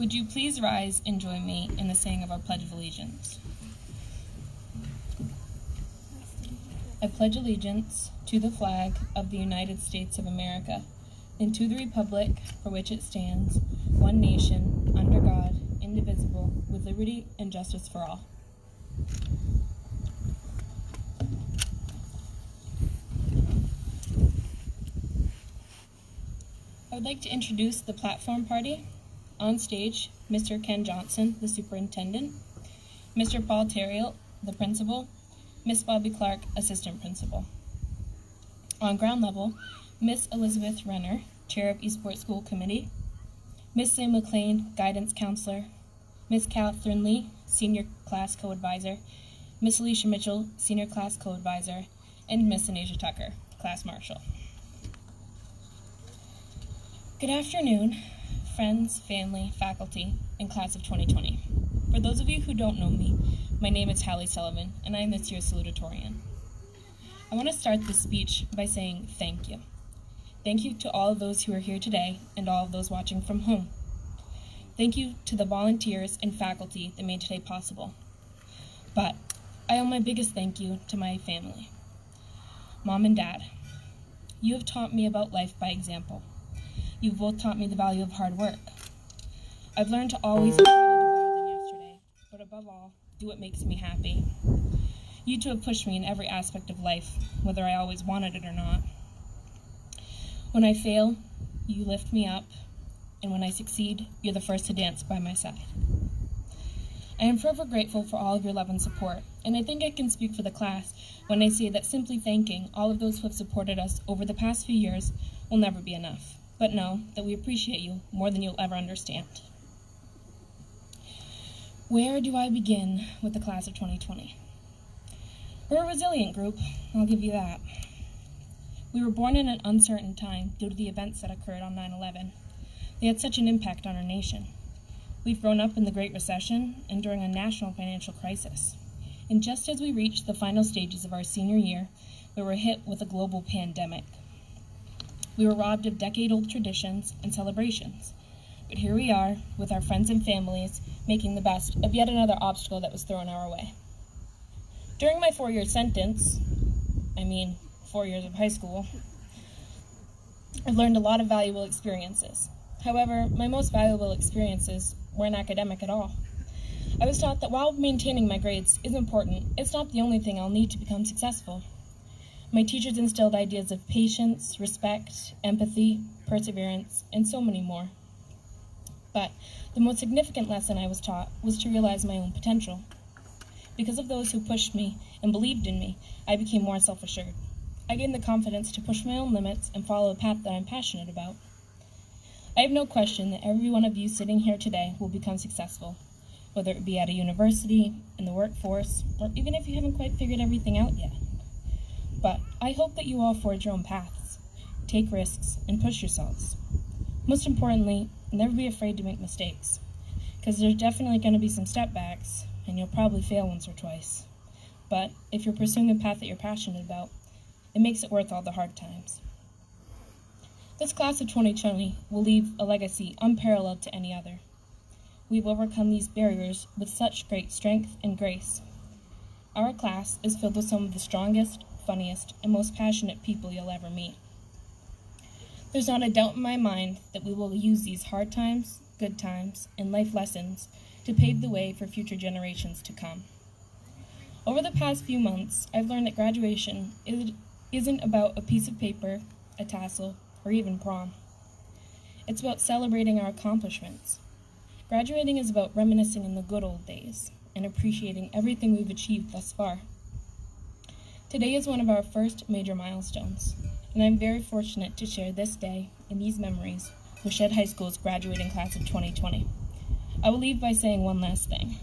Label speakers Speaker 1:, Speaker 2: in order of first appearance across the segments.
Speaker 1: Would you please rise and join me in the saying of our Pledge of Allegiance? I pledge allegiance to the flag of the United States of America and to the republic for which it stands, one nation, under God, indivisible, with liberty and justice for all. I would like to introduce the platform party. On stage, Mr. Ken Johnson, the superintendent, Mr. Paul Terriel, the principal, Miss Bobby Clark, assistant principal. On ground level, Miss Elizabeth Renner, chair of Eastport School Committee, Miss Sam McLean, guidance counselor, Miss Catherine Lee, senior class co-advisor, Miss Alicia Mitchell, senior class co-advisor, and Miss Anasia Tucker, class marshal. Good afternoon, friends, family, faculty, and class of 2020. For those of you who don't know me, my name is Hallie Sullivan, and I am this year's salutatorian. I want to start this speech by saying thank you. Thank you to all of those who are here today and all of those watching from home. Thank you to the volunteers and faculty that made today possible. But I owe my biggest thank you to my family. Mom and Dad, you have taught me about life by example. You've both taught me the value of hard work. I've learned to always try to do better than yesterday, but above all, do what makes me happy. You two have pushed me in every aspect of life, whether I always wanted it or not. When I fail, you lift me up, and when I succeed, you're the first to dance by my side. I am forever grateful for all of your love and support, and I think I can speak for the class when I say that simply thanking all of those who have supported us over the past few years will never be enough. But know that we appreciate you more than you'll ever understand. Where do I begin with the class of 2020? We're a resilient group, I'll give you that. We were born in an uncertain time due to the events that occurred on 9/11. They had such an impact on our nation. We've grown up in the Great Recession and during a national financial crisis. And just as we reached the final stages of our senior year, we were hit with a global pandemic. We were robbed of decade-old traditions and celebrations. But here we are, with our friends and families, making the best of yet another obstacle that was thrown our way. During my 4-year sentence, 4 years of high school, I've learned a lot of valuable experiences. However, my most valuable experiences weren't academic at all. I was taught that while maintaining my grades is important, it's not the only thing I'll need to become successful. My teachers instilled ideas of patience, respect, empathy, perseverance, and so many more. But the most significant lesson I was taught was to realize my own potential. Because of those who pushed me and believed in me, I became more self-assured. I gained the confidence to push my own limits and follow a path that I'm passionate about. I have no question that every one of you sitting here today will become successful, whether it be at a university, in the workforce, or even if you haven't quite figured everything out yet. But I hope that you all forge your own paths, take risks, and push yourselves. Most importantly, never be afraid to make mistakes, because there's definitely going to be some step backs, and you'll probably fail once or twice. But if you're pursuing a path that you're passionate about, it makes it worth all the hard times. This class of 2020 will leave a legacy unparalleled to any other. We've overcome these barriers with such great strength and grace. Our class is filled with some of the strongest, funniest, and most passionate people you'll ever meet. There's not a doubt in my mind that we will use these hard times, good times, and life lessons to pave the way for future generations to come. Over the past few months, I've learned that graduation isn't about a piece of paper, a tassel, or even prom. It's about celebrating our accomplishments. Graduating is about reminiscing in the good old days and appreciating everything we've achieved thus far. Today is one of our first major milestones, and I'm very fortunate to share this day and these memories with Shead High School's graduating class of 2020. I will leave by saying one last thing.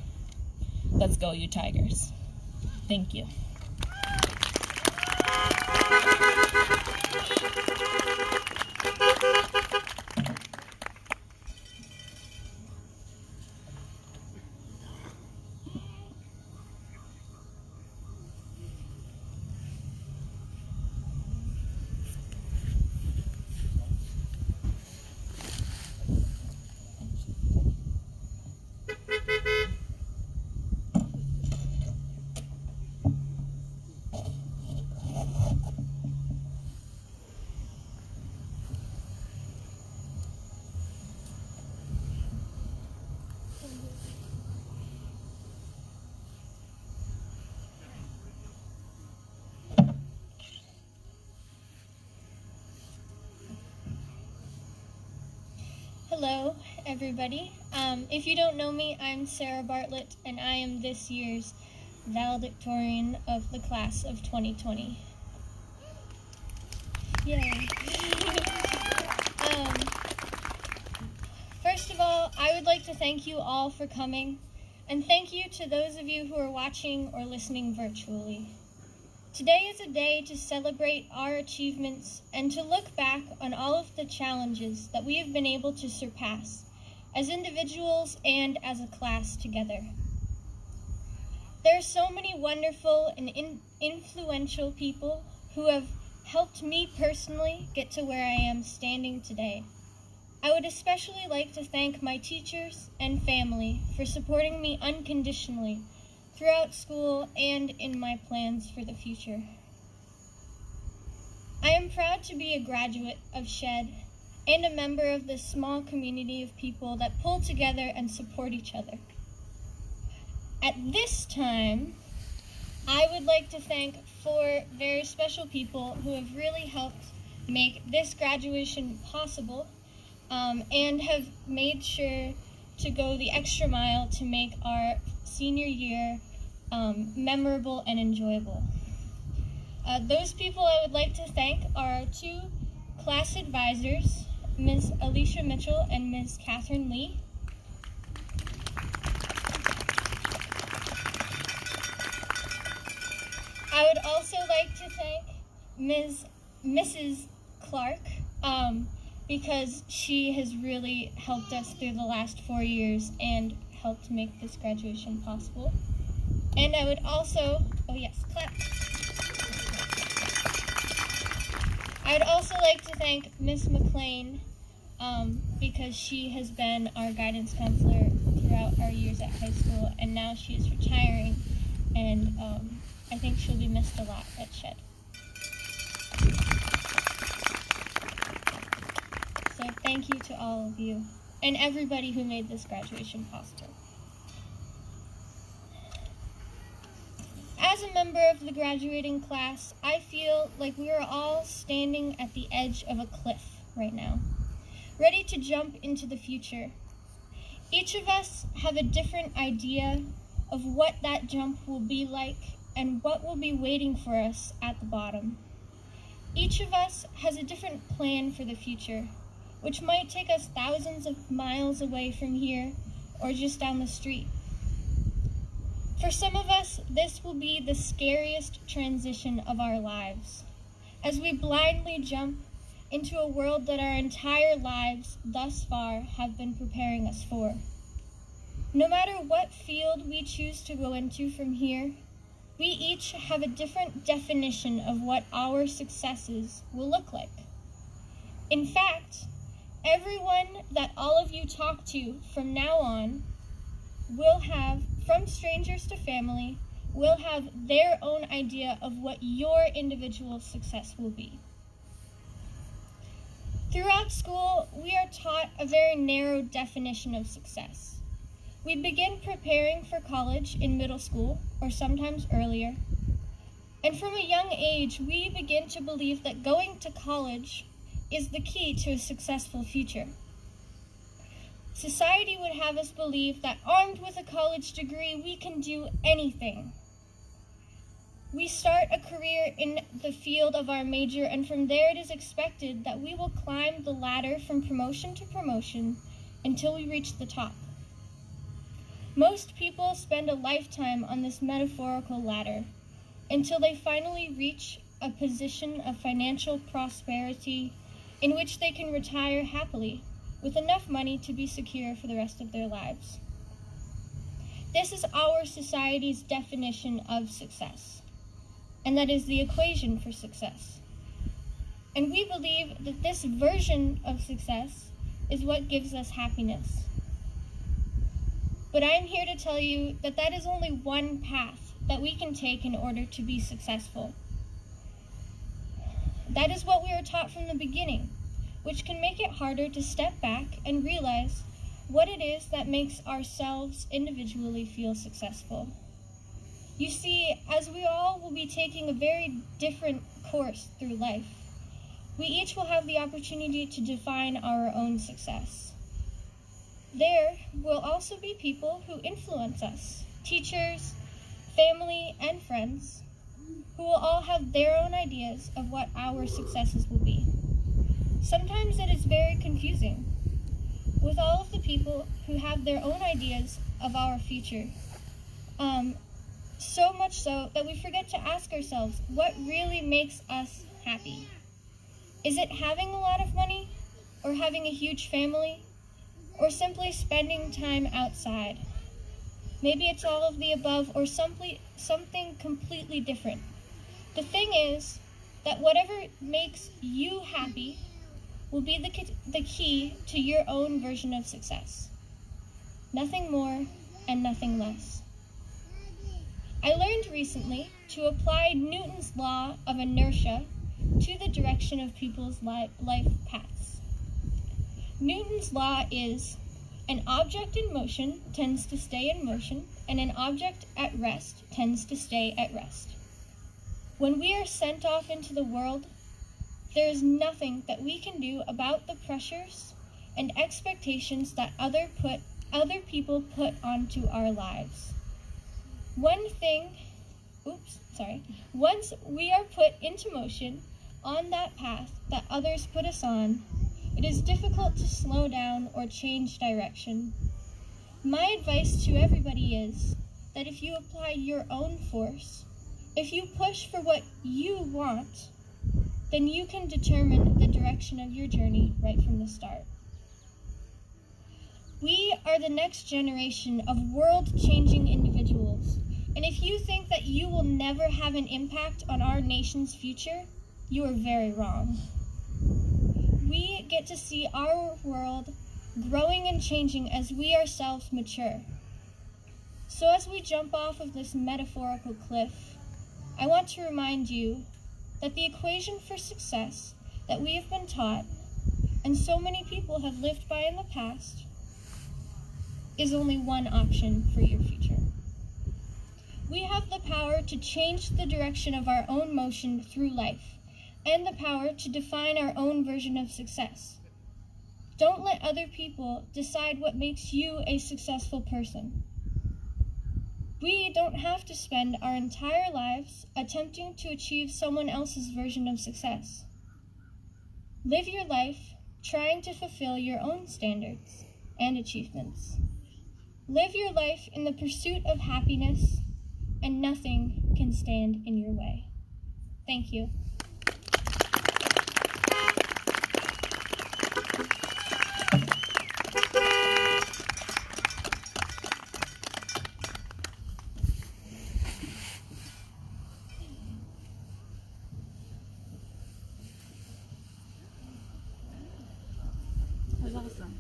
Speaker 1: Let's go, you Tigers. Thank you.
Speaker 2: Hello, everybody. If you don't know me, I'm Sarah Bartlett, and I am this year's valedictorian of the class of 2020. Yay. First of all, I would like to thank you all for coming, and thank you to those of you who are watching or listening virtually. Today is a day to celebrate our achievements and to look back on all of the challenges that we have been able to surpass as individuals and as a class together. There are so many wonderful and influential people who have helped me personally get to where I am standing today. I would especially like to thank my teachers and family for supporting me unconditionally throughout school and in my plans for the future. I am proud to be a graduate of Shead and a member of this small community of people that pull together and support each other. At this time, I would like to thank four very special people who have really helped make this graduation possible and have made sure to go the extra mile to make our senior year memorable and enjoyable. Those people I would like to thank are our two class advisors, Ms. Alicia Mitchell and Ms. Catherine Lee. I would also like to thank Mrs. Clark because she has really helped us through the last 4 years and helped make this graduation possible. And I would also, clap. I would also like to thank Miss McLean because she has been our guidance counselor throughout our years at high school, and now she is retiring, and I think she'll be missed a lot at Shead. So thank you to all of you and everybody who made this graduation possible. As a member of the graduating class, I feel like we are all standing at the edge of a cliff right now, ready to jump into the future. Each of us have a different idea of what that jump will be like and what will be waiting for us at the bottom. Each of us has a different plan for the future, which might take us thousands of miles away from here or just down the street. For some of us, this will be the scariest transition of our lives, as we blindly jump into a world that our entire lives thus far have been preparing us for. No matter what field we choose to go into from here, we each have a different definition of what our successes will look like. In fact, everyone that all of you talk to from now on will have, from strangers to family, will have their own idea of what your individual success will be. Throughout school, we are taught a very narrow definition of success. We begin preparing for college in middle school, or sometimes earlier, and from a young age, we begin to believe that going to college is the key to a successful future. Society would have us believe that armed with a college degree, we can do anything. We start a career in the field of our major, and from there it is expected that we will climb the ladder from promotion to promotion until we reach the top. Most people spend a lifetime on this metaphorical ladder until they finally reach a position of financial prosperity in which they can retire happily with enough money to be secure for the rest of their lives. This is our society's definition of success, and that is the equation for success. And we believe that this version of success is what gives us happiness. But I'm here to tell you that that is only one path that we can take in order to be successful. That is what we are taught from the beginning, which can make it harder to step back and realize what it is that makes ourselves individually feel successful. You see, as we all will be taking a very different course through life, we each will have the opportunity to define our own success. There will also be people who influence us, teachers, family, and friends, who will all have their own ideas of what our successes will be. Sometimes it is very confusing, with all of the people who have their own ideas of our future. So much so that we forget to ask ourselves what really makes us happy. Is it having a lot of money, or having a huge family, or simply spending time outside? Maybe it's all of the above, or something completely different. The thing is that whatever makes you happy will be the key to your own version of success. Nothing more and nothing less. I learned recently to apply Newton's law of inertia to the direction of people's life paths. Newton's law is an object in motion tends to stay in motion, and an object at rest tends to stay at rest. When we are sent off into the world, there is nothing that we can do about the pressures and expectations that other people put onto our lives. Once we are put into motion on that path that others put us on, it is difficult to slow down or change direction. My advice to everybody is that if you apply your own force, if you push for what you want, then you can determine the direction of your journey right from the start. We are the next generation of world-changing individuals, and if you think that you will never have an impact on our nation's future, you are very wrong. We get to see our world growing and changing as we ourselves mature. So as we jump off of this metaphorical cliff, I want to remind you that the equation for success that we have been taught, and so many people have lived by in the past, is only one option for your future. We have the power to change the direction of our own motion through life, and the power to define our own version of success. Don't let other people decide what makes you a successful person. We don't have to spend our entire lives attempting to achieve someone else's version of success. Live your life trying to fulfill your own standards and achievements. Live your life in the pursuit of happiness, and nothing can stand in your way. Thank you.
Speaker 3: That was awesome.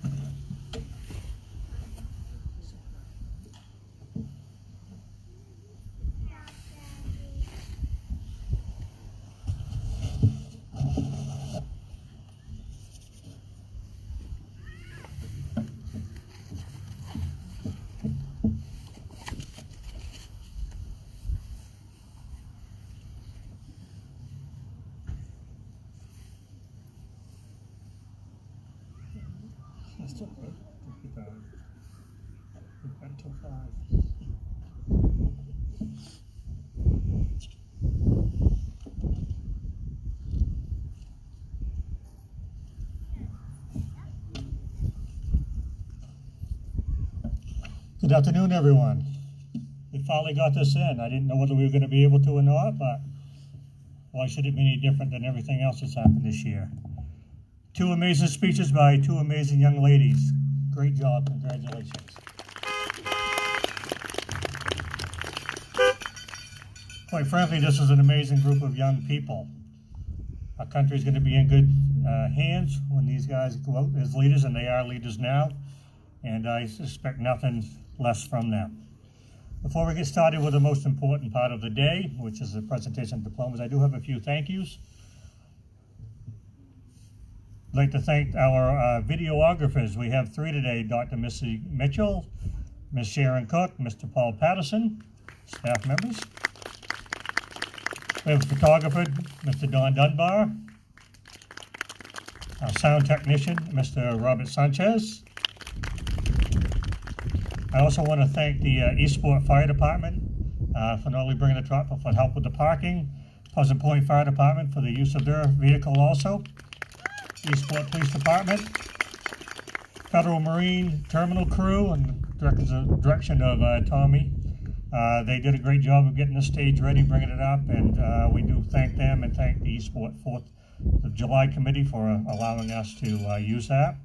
Speaker 4: That's all right. We've got till 5. Good afternoon, everyone. We finally got this in. I didn't know whether we were going to be able to or not, but why should it be any different than everything else that's happened this year? 2 amazing speeches by 2 amazing young ladies. Great job. Congratulations. Quite frankly, this is an amazing group of young people. Our country is going to be in good hands when these guys go out as leaders, and they are leaders now, and I suspect nothing less from them. Before we get started with the most important part of the day, which is the presentation of diplomas, I do have a few thank yous. I'd like to thank our videographers. We have 3 today: Dr. Missy Mitchell, Ms. Sharon Cook, Mr. Paul Patterson, staff members. We have a photographer, Mr. Don Dunbar, our sound technician, Mr. Robert Sanchez, I also want to thank the Eastport Fire Department for not only bringing the truck, but for help with the parking. Pleasant Point Fire Department for the use of their vehicle also. Eastport Police Department. Federal Marine Terminal Crew and direction of Tommy. They did a great job of getting the stage ready, bringing it up, and we do thank them and thank the Eastport 4th of July Committee for allowing us to use that.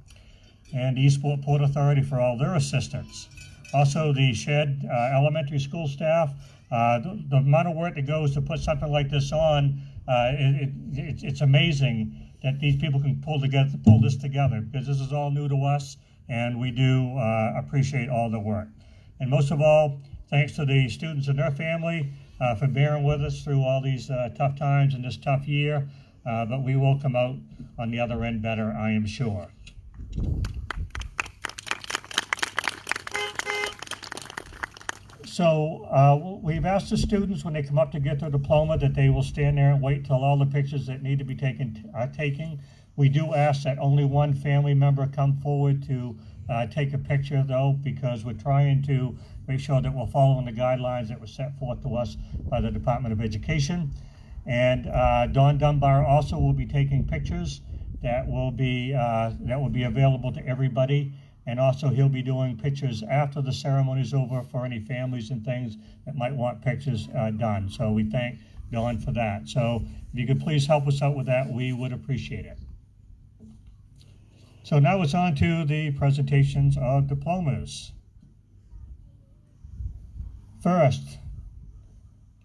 Speaker 4: And Eastport Port Authority for all their assistance. Also the Shead elementary school staff, the amount of work that goes to put something like this on, it's amazing that these people can pull this together, because this is all new to us, and we do appreciate all the work. And most of all, thanks to the students and their family for bearing with us through all these tough times in this tough year, but we will come out on the other end better, I am sure. So we've asked the students when they come up to get their diploma that they will stand there and wait till all the pictures that need to be taken are taken. We do ask that only one family member come forward to take a picture though, because we're trying to make sure that we're following the guidelines that were set forth to us by the Department of Education. And Don Dunbar also will be taking pictures that will be available to everybody. And also he'll be doing pictures after the ceremony is over for any families and things that might want pictures done. So we thank Don for that. So if you could please help us out with that, we would appreciate it. So now it's on to the presentations of diplomas. First,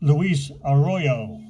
Speaker 4: Luis Arroyo.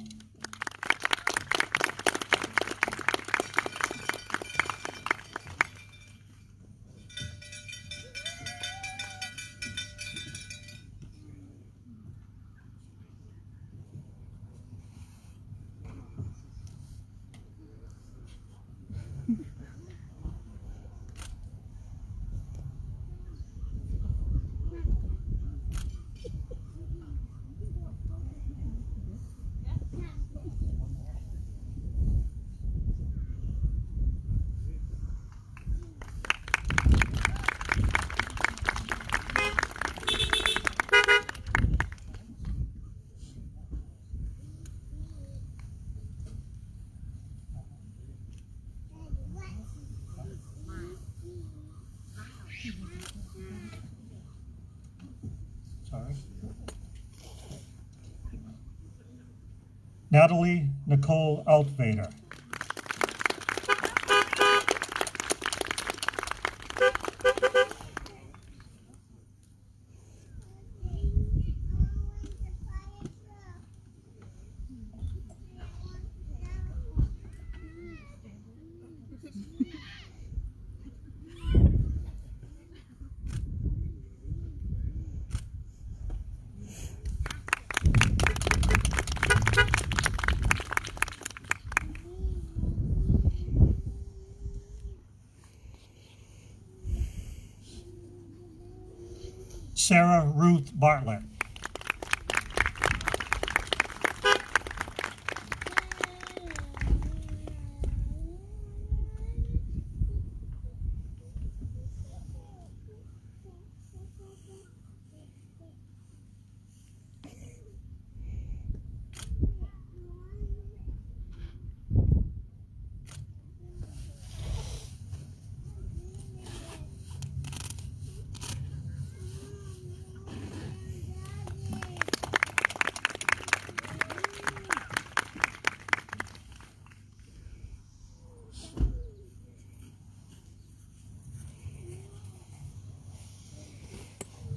Speaker 4: Sorry. Natalie Nicole Altvader. Sarah Ruth Bartlett.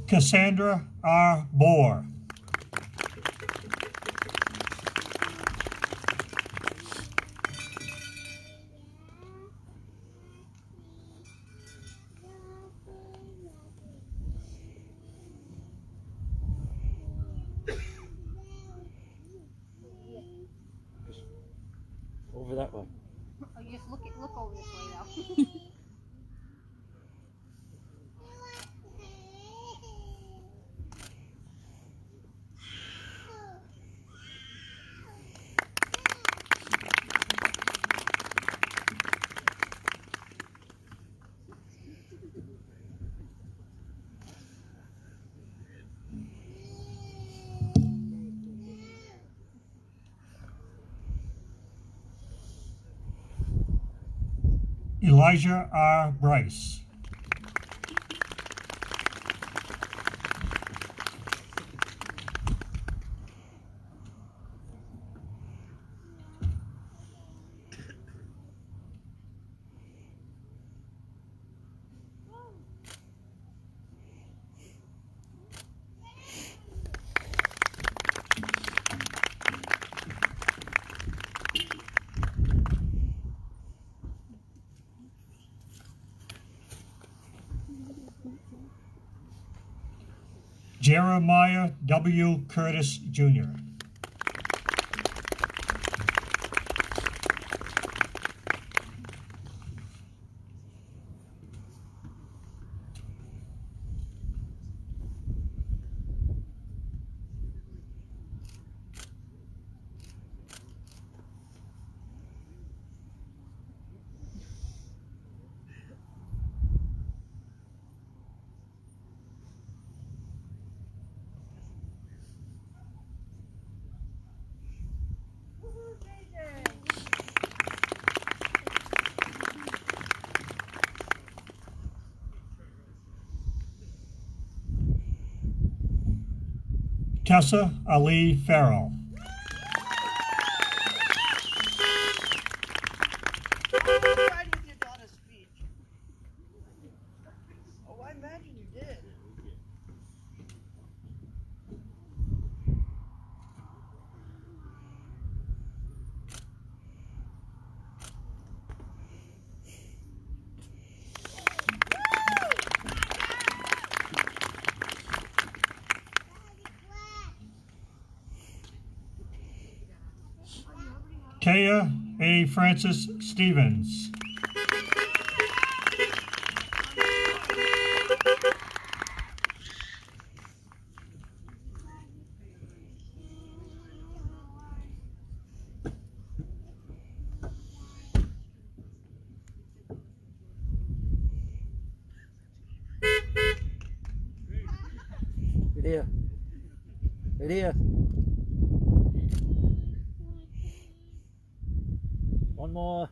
Speaker 4: Cassandra R. Bohr.
Speaker 5: Over that way.
Speaker 3: Oh, you just look over this way now.
Speaker 4: Elijah R. Bryce. Jeremiah W. Curtis, Jr. Tessa Ali Farrell.
Speaker 5: Cried with your daughter's speech. Oh, I imagine you did.
Speaker 4: Taya A. Francis Stevens.
Speaker 5: Right here. Right here. One more.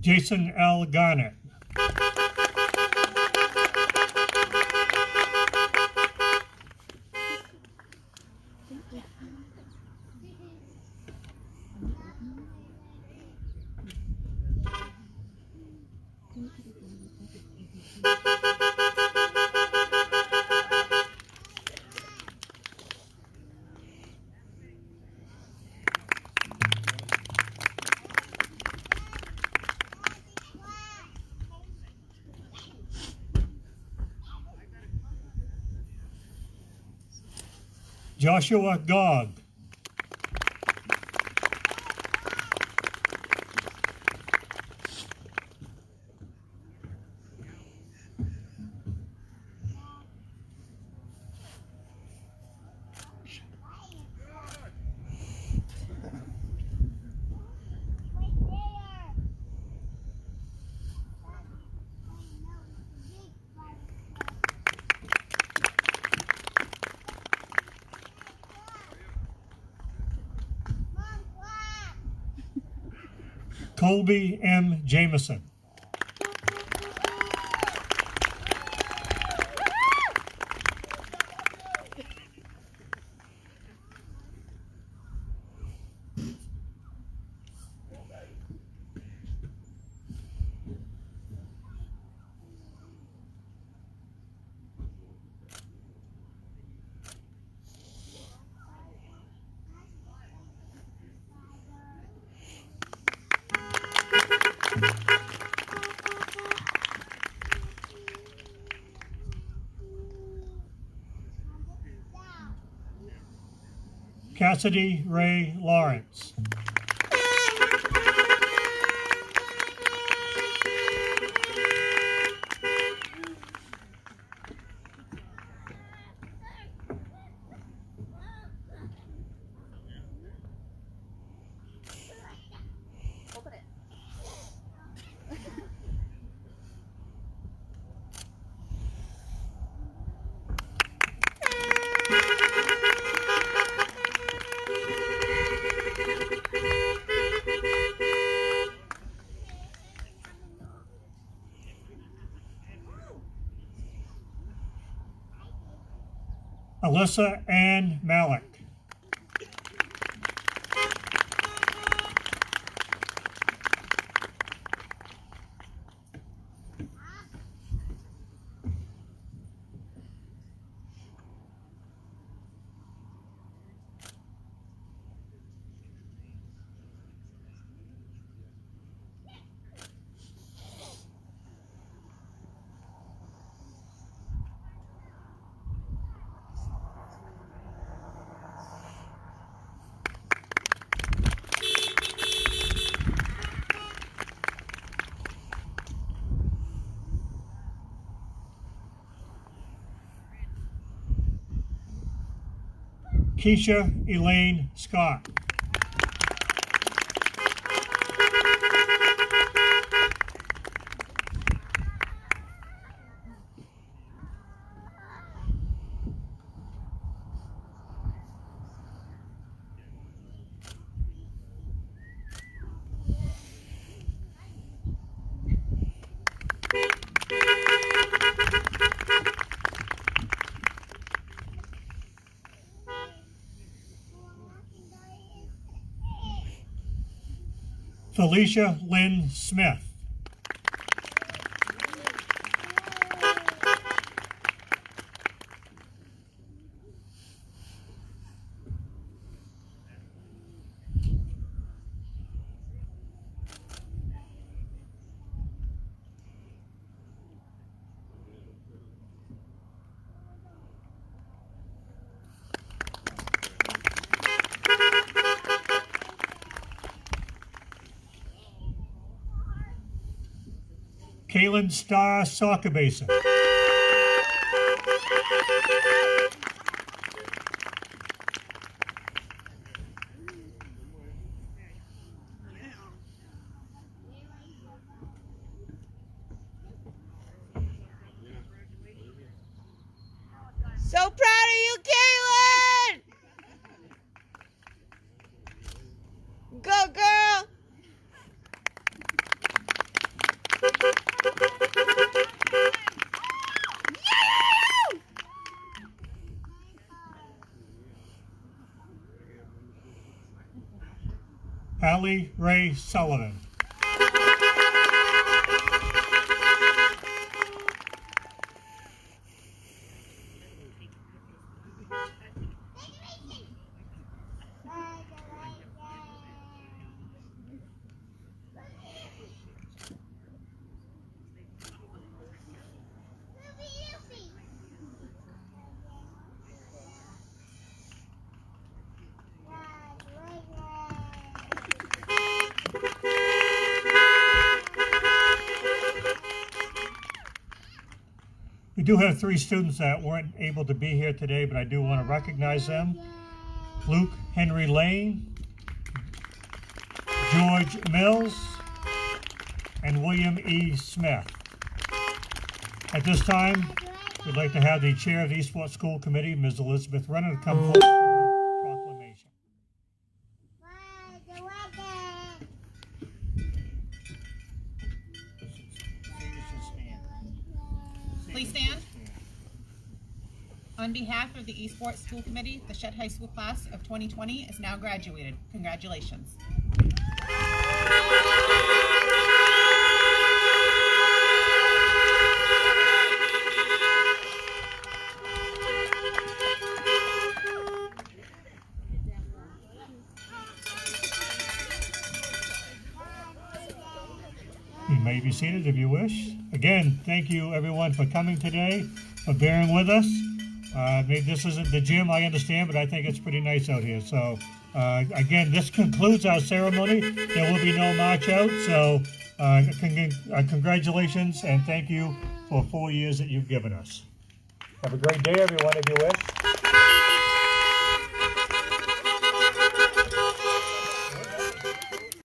Speaker 4: Jason L. Garnett. Joshua Gogg. Colby M. Jameson. Cassidy Ray Lawrence. Alyssa Ann Malik. Keisha Elaine Scott. Felicia Lynn Smith. Kaylin Starr Soccer Basin.
Speaker 6: So proud of you, Kaylin! Go, girl!
Speaker 4: Hallie Ray Sullivan. We do have 3 students that weren't able to be here today, but I do want to recognize them. Luke Henry Lane, George Mills, and William E. Smith. At this time, we'd like to have the chair of the East Fork School Committee, Ms. Elizabeth Renner, to come forward for her proclamation.
Speaker 7: Please stand. On behalf of the East Fork School Committee, the Shead High School class of 2020 is now graduated. Congratulations.
Speaker 4: You may be seated if you wish. Again, thank you everyone for coming today, for bearing with us. Maybe this isn't the gym, I understand, but I think it's pretty nice out here. So again, this concludes our ceremony. There will be no march out. So congratulations and thank you for 4 years that you've given us. Have a great day, everyone, if you wish.